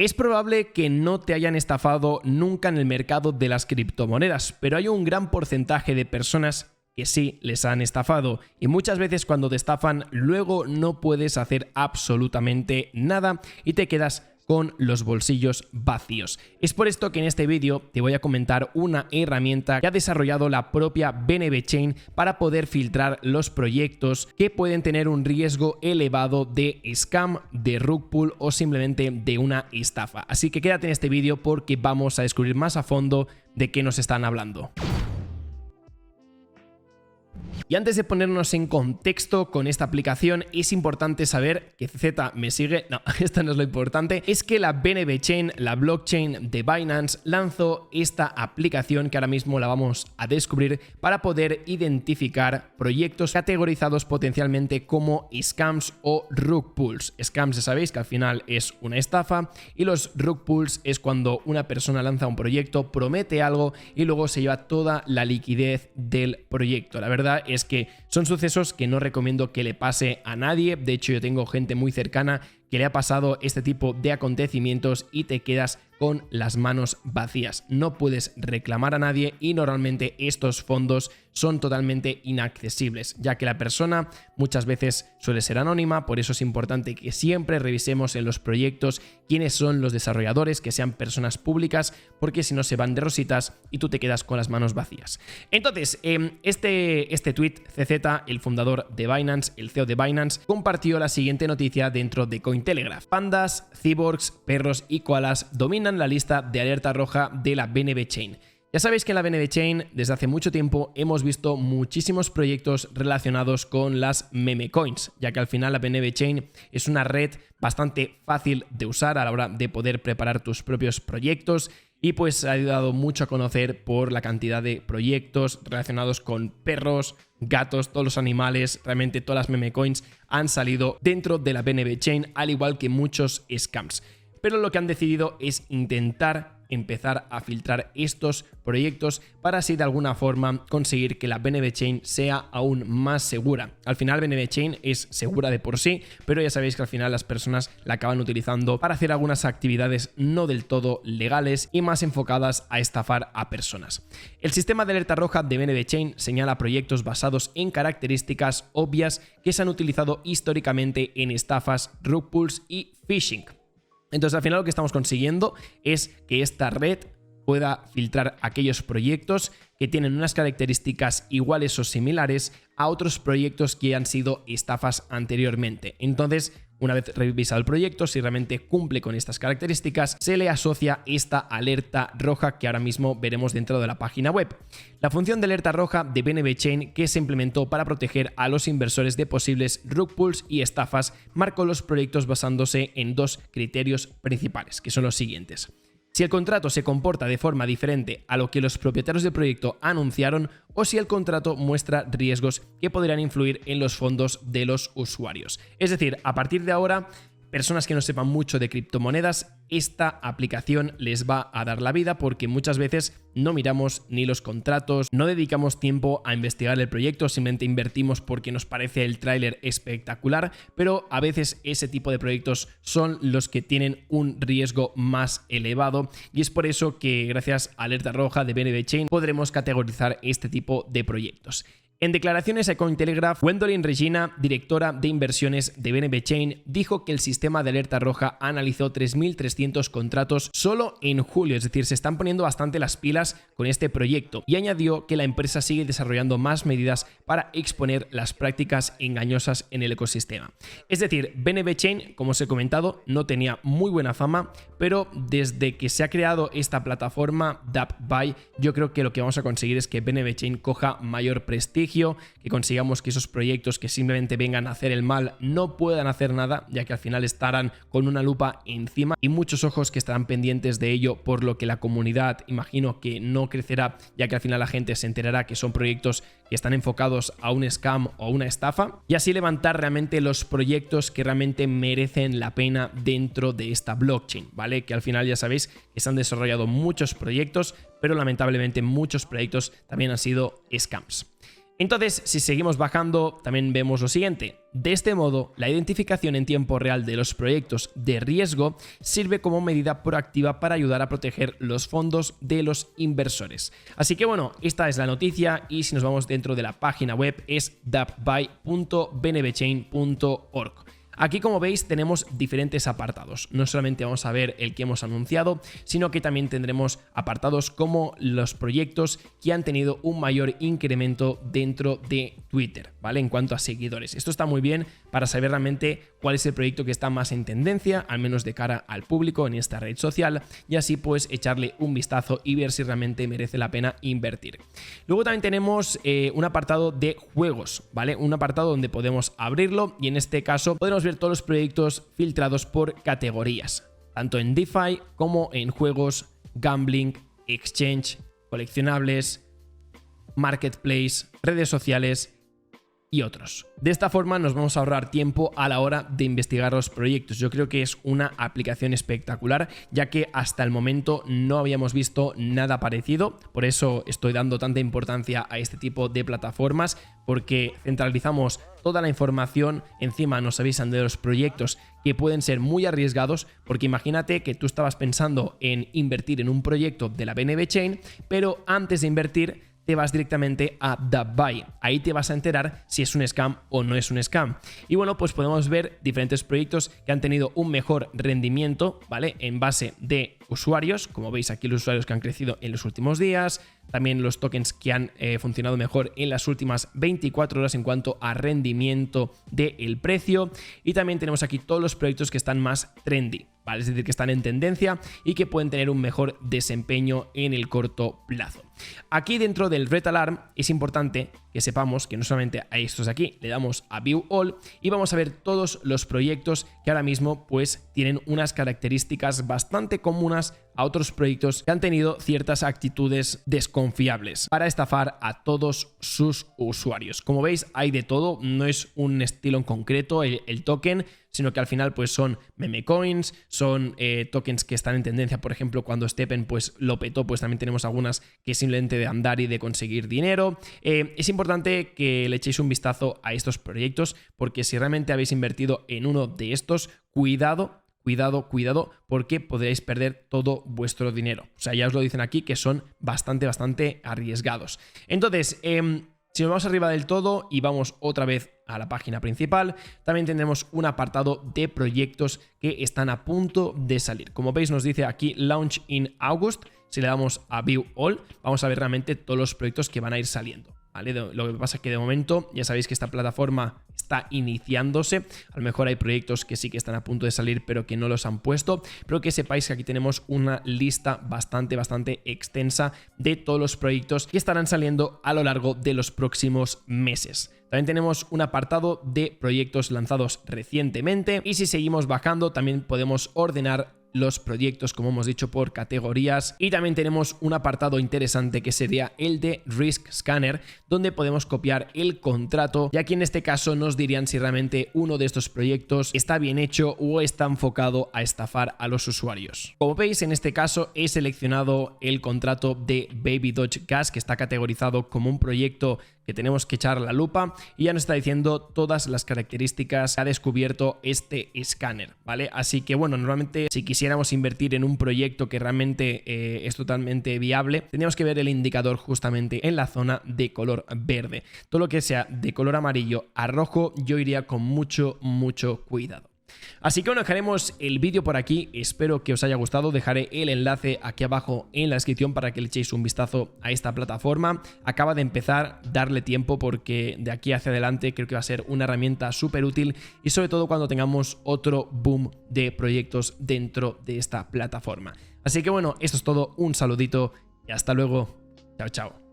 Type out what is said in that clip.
Es probable que no te hayan estafado nunca en el mercado de las criptomonedas, pero hay un gran porcentaje de personas que sí les han estafado y muchas veces cuando te estafan luego no puedes hacer absolutamente nada y te quedas con los bolsillos vacíos. Es por esto que en este vídeo te voy a comentar una herramienta que ha desarrollado la propia BNB Chain para poder filtrar los proyectos que pueden tener un riesgo elevado de scam, de rug pull o simplemente de una estafa. Así que quédate en este vídeo porque vamos a descubrir más a fondo de qué nos están hablando. Y antes de ponernos en contexto con esta aplicación, es importante saber que CZ me sigue. No, esto no es lo importante. Es que la BNB Chain, la blockchain de Binance, lanzó esta aplicación que ahora mismo la vamos a descubrir para poder identificar proyectos categorizados potencialmente como scams o rug pulls. Scams, ya sabéis que al final es una estafa, y los rug pulls es cuando una persona lanza un proyecto, promete algo y luego se lleva toda la liquidez del proyecto. La verdad es que son sucesos que no recomiendo que le pase a nadie. De hecho, yo tengo gente muy cercana que le ha pasado este tipo de acontecimientos y te quedas con las manos vacías. No puedes reclamar a nadie y normalmente estos fondos son totalmente inaccesibles, ya que la persona muchas veces suele ser anónima. Por eso es importante que siempre revisemos en los proyectos quiénes son los desarrolladores, que sean personas públicas, porque si no se van de rositas y tú te quedas con las manos vacías. Entonces, este tweet, CZ, el fundador de Binance, el CEO de Binance, compartió la siguiente noticia dentro de Cointelegraph. Pandas, cyborgs, perros y koalas dominan la lista de alerta roja de la BNB Chain. Ya sabéis que en la BNB Chain desde hace mucho tiempo hemos visto muchísimos proyectos relacionados con las meme coins, ya que al final la BNB Chain es una red bastante fácil de usar a la hora de poder preparar tus propios proyectos y pues ha ayudado mucho a conocer por la cantidad de proyectos relacionados con perros, gatos, todos los animales. Realmente todas las meme coins han salido dentro de la BNB Chain, al igual que muchos scams. Pero lo que han decidido es intentar empezar a filtrar estos proyectos para así de alguna forma conseguir que la BNB Chain sea aún más segura. Al final BNB Chain es segura de por sí, pero ya sabéis que al final las personas la acaban utilizando para hacer algunas actividades no del todo legales y más enfocadas a estafar a personas. El sistema de alerta roja de BNB Chain señala proyectos basados en características obvias que se han utilizado históricamente en estafas, rug pulls y phishing. Entonces al final lo que estamos consiguiendo es que esta red pueda filtrar aquellos proyectos que tienen unas características iguales o similares a otros proyectos que han sido estafas anteriormente. Entonces, una vez revisado el proyecto, si realmente cumple con estas características, se le asocia esta alerta roja que ahora mismo veremos dentro de la página web. La función de alerta roja de BNB Chain, que se implementó para proteger a los inversores de posibles rug pulls y estafas, marcó los proyectos basándose en dos criterios principales, que son los siguientes. Si el contrato se comporta de forma diferente a lo que los propietarios del proyecto anunciaron o si el contrato muestra riesgos que podrían influir en los fondos de los usuarios. Es decir, a partir de ahora, personas que no sepan mucho de criptomonedas, esta aplicación les va a dar la vida porque muchas veces no miramos ni los contratos, no dedicamos tiempo a investigar el proyecto, simplemente invertimos porque nos parece el tráiler espectacular, pero a veces ese tipo de proyectos son los que tienen un riesgo más elevado y es por eso que gracias a Alerta Roja de BNB Chain podremos categorizar este tipo de proyectos. En declaraciones a Cointelegraph, Gwendolyn Regina, directora de inversiones de BNB Chain, dijo que el sistema de alerta roja analizó 3.300 contratos solo en julio, es decir, se están poniendo bastante las pilas con este proyecto, y añadió que la empresa sigue desarrollando más medidas para exponer las prácticas engañosas en el ecosistema. Es decir, BNB Chain, como os he comentado, no tenía muy buena fama, pero desde que se ha creado esta plataforma DAppBuy, yo creo que lo que vamos a conseguir es que BNB Chain coja mayor prestigio, que consigamos que esos proyectos que simplemente vengan a hacer el mal no puedan hacer nada, ya que al final estarán con una lupa encima y muchos ojos que estarán pendientes de ello, por lo que la comunidad imagino que no crecerá, ya que al final la gente se enterará que son proyectos que están enfocados a un scam o a una estafa, y así levantar realmente los proyectos que realmente merecen la pena dentro de esta blockchain, ¿vale? Que al final ya sabéis que se han desarrollado muchos proyectos, pero lamentablemente muchos proyectos también han sido scams. Entonces, si seguimos bajando, también vemos lo siguiente. De este modo, la identificación en tiempo real de los proyectos de riesgo sirve como medida proactiva para ayudar a proteger los fondos de los inversores. Así que bueno, esta es la noticia y si nos vamos dentro de la página web es dapbuy.bnbchain.org. Aquí, como veis, tenemos diferentes apartados. No solamente vamos a ver el que hemos anunciado, sino que también tendremos apartados como los proyectos que han tenido un mayor incremento dentro de Twitter, ¿vale? En cuanto a seguidores. Esto está muy bien para saber realmente cuál es el proyecto que está más en tendencia, al menos de cara al público en esta red social, y así pues echarle un vistazo y ver si realmente merece la pena invertir. Luego también tenemos un apartado de juegos, ¿vale? Un apartado donde podemos abrirlo y en este caso podemos ver todos los proyectos filtrados por categorías, tanto en DeFi como en juegos, gambling, exchange, coleccionables, marketplace, redes sociales y otros. De esta forma nos vamos a ahorrar tiempo a la hora de investigar los proyectos. Yo creo que es una aplicación espectacular, ya que hasta el momento no habíamos visto nada parecido. Por eso estoy dando tanta importancia a este tipo de plataformas, porque centralizamos toda la información, encima nos avisan de los proyectos que pueden ser muy arriesgados, porque imagínate que tú estabas pensando en invertir en un proyecto de la BNB Chain, pero antes de invertir te vas directamente a Dapbuy. Ahí te vas a enterar si es un scam o no es un scam. Y bueno, pues podemos ver diferentes proyectos que han tenido un mejor rendimiento, ¿vale? En base de usuarios, como veis aquí los usuarios que han crecido en los últimos días, también los tokens que han funcionado mejor en las últimas 24 horas en cuanto a rendimiento del precio, y también tenemos aquí todos los proyectos que están más trendy, ¿vale? Es decir, que están en tendencia y que pueden tener un mejor desempeño en el corto plazo. Aquí dentro del Red Alarm es importante que sepamos que no solamente a estos de aquí le damos a View All y vamos a ver todos los proyectos que ahora mismo pues tienen unas características bastante comunes a otros proyectos que han tenido ciertas actitudes desconfiables para estafar a todos sus usuarios. Como veis, hay de todo, no es un estilo en concreto el token, sino que al final pues son meme coins, son tokens que están en tendencia. Por ejemplo, cuando Steppen pues lo petó, pues también tenemos algunas que simplemente de andar y de conseguir dinero. Es importante que le echéis un vistazo a estos proyectos, porque si realmente habéis invertido en uno de estos, cuidado, porque podréis perder todo vuestro dinero. O sea, ya os lo dicen aquí que son bastante arriesgados. Entonces, si nos vamos arriba del todo y vamos otra vez a la página principal, también tendremos un apartado de proyectos que están a punto de salir. Como veis, nos dice aquí Launch in August. Si le damos a View All, vamos a ver realmente todos los proyectos que van a ir saliendo, ¿vale? Lo que pasa es que de momento ya sabéis que esta plataforma está iniciándose. A lo mejor hay proyectos que sí que están a punto de salir pero que no los han puesto, pero que sepáis que aquí tenemos una lista bastante extensa de todos los proyectos que estarán saliendo a lo largo de los próximos meses. También tenemos un apartado de proyectos lanzados recientemente y si seguimos bajando también podemos ordenar los proyectos, como hemos dicho, por categorías, y también tenemos un apartado interesante que sería el de Risk Scanner, donde podemos copiar el contrato, y aquí en este caso nos dirían si realmente uno de estos proyectos está bien hecho o está enfocado a estafar a los usuarios. Como veis, en este caso he seleccionado el contrato de Baby Doge Gas, que está categorizado como un proyecto que tenemos que echar la lupa, y ya nos está diciendo todas las características que ha descubierto este escáner, ¿vale? Así que bueno, normalmente si quisiéramos invertir en un proyecto que realmente es totalmente viable, tendríamos que ver el indicador justamente en la zona de color verde. Todo lo que sea de color amarillo a rojo yo iría con mucho cuidado. Así que bueno, dejaremos el vídeo por aquí, espero que os haya gustado, dejaré el enlace aquí abajo en la descripción para que le echéis un vistazo a esta plataforma. Acaba de empezar, darle tiempo porque de aquí hacia adelante creo que va a ser una herramienta súper útil y sobre todo cuando tengamos otro boom de proyectos dentro de esta plataforma. Así que bueno, esto es todo, un saludito y hasta luego, chao.